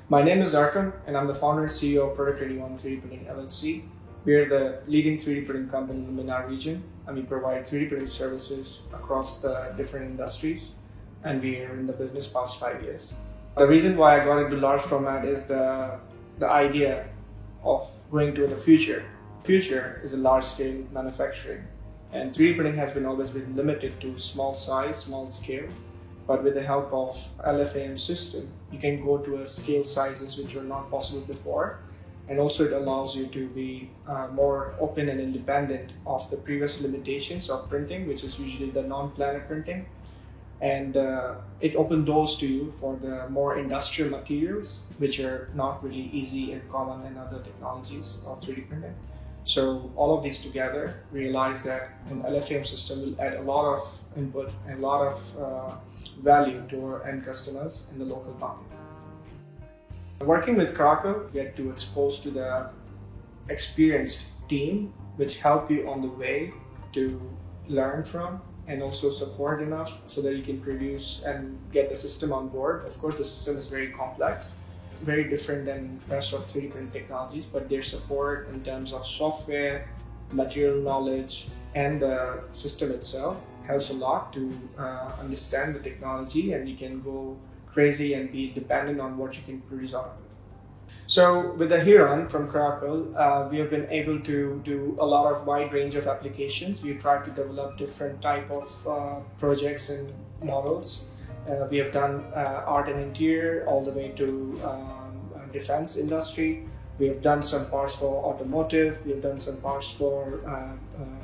My name is Arkham, and I'm the founder and CEO of Proto 21 3D Printing LLC. We are the leading 3D printing company in the MENA region, and we provide 3D printing services across the different industries, and we are in the business past 5 years. The reason why I got into large format is the idea of going to the future. Future is a large scale manufacturing, and 3D printing has always been limited to small size, small scale. But with the help of LFAM system, you can go to a scale sizes which were not possible before. And also it allows you to be more open and independent of the previous limitations of printing, which is usually the non-planar printing. And it opened doors to you for the more industrial materials, which are not really easy and common in other technologies of 3D printing. So all of these together realize that an LFAM system will add a lot of input and a lot of value to our end customers in the local market. Working with Krakow, you get to expose to the experienced team, which help you on the way to learn from and also support enough so that you can produce and get the system on board. Of course, the system is very complex, very different than the rest of 3D printing technologies, but their support in terms of software, material knowledge, and the system itself helps a lot to understand the technology, and you can go crazy and be dependent on what you can produce out of it. So with the Huron from Krakow, we have been able to do a lot of wide range of applications. We try to develop different type of projects and models. We have done art and interior all the way to defense industry. We have done some parts for automotive. We have done some parts for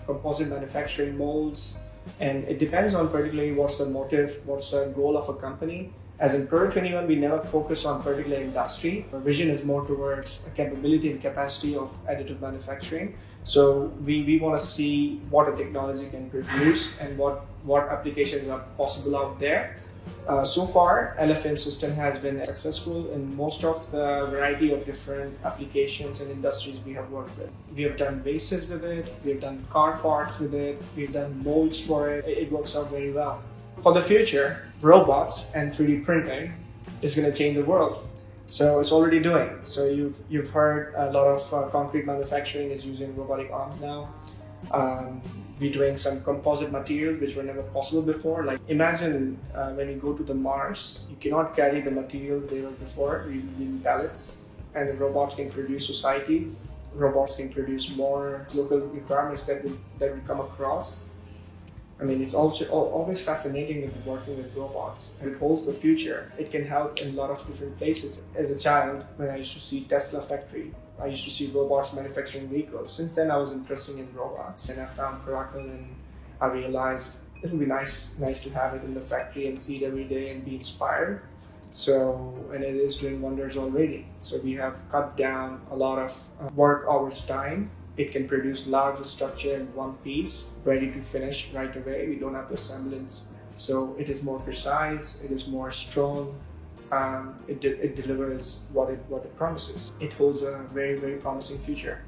composite manufacturing molds. And it depends on particularly what's the motive, what's the goal of a company. As in Proto 21, we never focus on particular industry. Our vision is more towards a capability and capacity of additive manufacturing. So we want to see what a technology can produce and what applications are possible out there. So far, LFM system has been successful in most of the variety of different applications and industries we have worked with. We have done bases with it, we have done car parts with it, we've done molds for it. It works out very well. For the future, robots and 3D printing is going to change the world. So it's already doing. So you've heard a lot of concrete manufacturing is using robotic arms now. We're doing some composite materials which were never possible before. Like imagine when you go to the Mars, you cannot carry the materials they were before. You need pallets, and the robots can produce societies. Robots can produce more local requirements that will come across. I mean, it's also always fascinating with working with robots. It holds the future. It can help in a lot of different places. As a child, when I used to see Tesla factory, I used to see robots manufacturing vehicles. Since then, I was interested in robots, and I found Krakow, and I realized it would be nice to have it in the factory and see it every day and be inspired. So, and it is doing wonders already. So we have cut down a lot of work hours time. It can produce large structure in one piece, ready to finish right away. We don't have the semblance. So it is more precise, it is more strong, it delivers what it promises. It holds a very, very promising future.